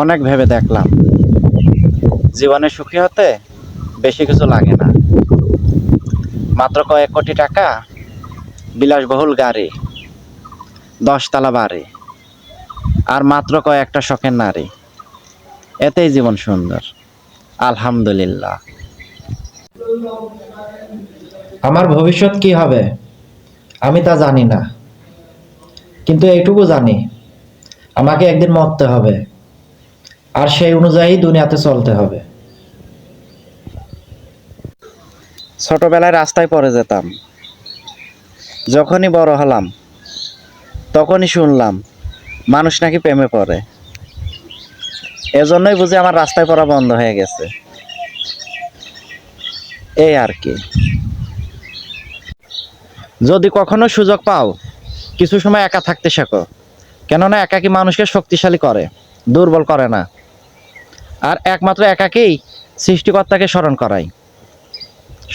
অনেক ভেবে দেখলাম, জীবনে সুখী হতে বেশি কিছু লাগে না। মাত্র কয়েক কোটি টাকা, বিলাসবহুল গাড়ি, 10 তলা বাড়ি, আর মাত্র কয়েকটা শখের নারী, এতেই জীবন সুন্দর। আলহামদুলিল্লাহ। আমার ভবিষ্যৎ কি হবে আমি তা জানি না, কিন্তু এইটুকু জানি আমাকে একদিন মরতে হবে, আর সেই অনুযায়ী দুনিয়াতে চলতে হবে। ছোটবেলায় রাস্তায় পড়ে যেতাম, যখনই বড় হলাম তখনই শুনলাম মানুষ নাকি প্রেমে পড়ে। এজন্যই বুঝি আমার রাস্তায় পড়া বন্ধ হয়ে গেছে। এই আর কি। যদি কখনো সুযোগ পাও, কিছু সময় একা থাকতে শেখো, কেননা একাকী মানুষকে শক্তিশালী করে, দুর্বল করে না। আর একমাত্র একাকেই সৃষ্টিকর্তাকে স্মরণ করায়,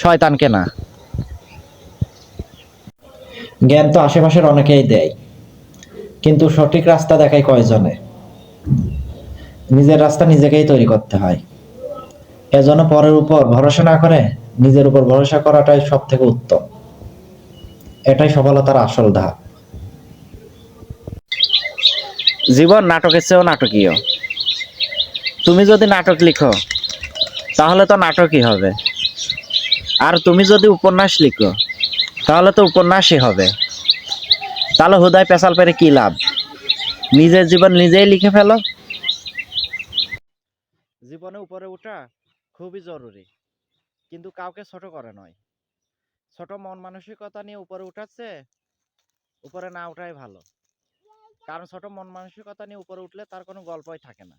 শয়তানকে না। জ্ঞান তো আশেপাশের অনেকেই দেয়, কিন্তু সঠিক রাস্তা দেখায় কয়জনে? নিজের রাস্তা নিজেকেই তৈরি করতে হয়। এজন্য পরের উপর ভরসা না করে নিজের উপর ভরসা করাটাই সব থেকে উত্তম। এটাই সফলতার আসল ধাপ। জীবন নাটকের চেয়েও নাটকীয়। তুমি যদি নাটক লিখো তাহলে তো নাটকই হবে, আর তুমি যদি উপন্যাস লিখো তাহলে তো উপন্যাসই হবে। তাহলে হুদায় পেশাল পেরে কি লাভ? নিজের জীবন নিজেই লিখে ফেলো। জীবনে উপরে ওঠা খুবই জরুরি, কিন্তু কাউকে ছোট করে নয়। ছোট মন মানসিকতা নিয়ে উপরে উঠাচ্ছে, উপরে না ওঠাই ভালো। কারণ ছোট মন মানসিকতা নিয়ে উপরে উঠলে তার কোনো গল্পই থাকে না।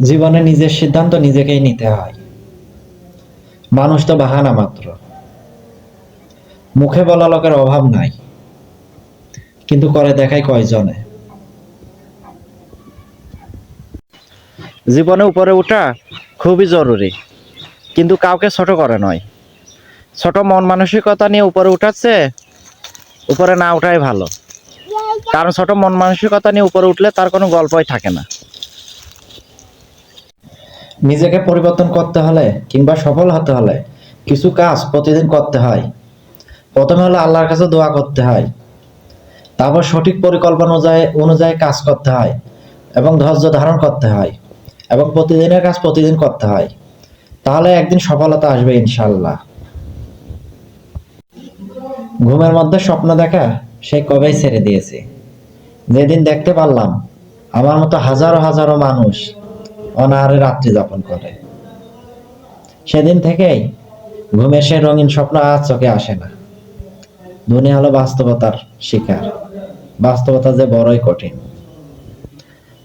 জীবনে নিজের সিদ্ধান্ত নিজেকেই নিতে হয়। মানুষ তো বাহানা মাত্র। মুখে বলা লোকের অভাব নাই, কিন্তু করে দেখায় কয়জনে? জীবনে উপরে ওঠা খুবই জরুরি, কিন্তু কাউকে ছোট করে নয়। ছোট মন মানসিকতা নিয়ে উপরে উঠাচ্ছে, উপরে না ওঠাই ভালো। কারণ ছোট মন মানসিকতা নিয়ে উপরে উঠলে তার কোনো গল্পই থাকে না। নিজেকে পরিবর্তন করতে হলে কিংবা সফল হতে হলে কিছু কাজ প্রতিদিন করতে হয়। প্রথমে হলো আল্লাহর কাছে দোয়া করতে হয়, তারপর সঠিক পরিকল্পনা অনুযায়ী কাজ করতে হয়, এবং ধৈর্য ধারণ করতে হয়, এবং প্রতিদিনের কাজ প্রতিদিন করতে হয়। তাহলে একদিন সফলতা আসবে ইনশাল্লাহ। ঘুমের মধ্যে স্বপ্ন দেখা সেই কবেই ছেড়ে দিয়েছে। যেদিন দেখতে পারলাম আমার মতো হাজারো হাজারো মানুষ অনাহারে রাত্রি যাপন করে, সেদিন থেকেই ঘুমের সে রঙিন স্বপ্ন আজ চোখে আসে না। দুনিয়া হলো বাস্তবতার শিকার। বাস্তবতা যে বড়ই কঠিন।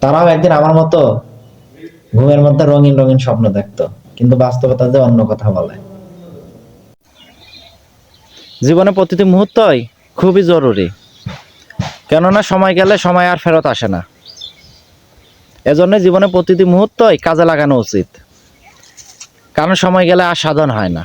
তারাও একদিন আমার মতো ঘুমের মধ্যে রঙিন রঙিন স্বপ্ন দেখতো, কিন্তু বাস্তবতা যে অন্য কথা বলে। জীবনে প্রতিটি মুহূর্তই খুবই জরুরি, কেননা সময় গেলে সময় আর ফেরত আসে না। এজন্য জীবনে প্রতিটি মুহূর্তই কাজে লাগানো উচিত, কারণ সময় গেলে আর সাধন হয় না।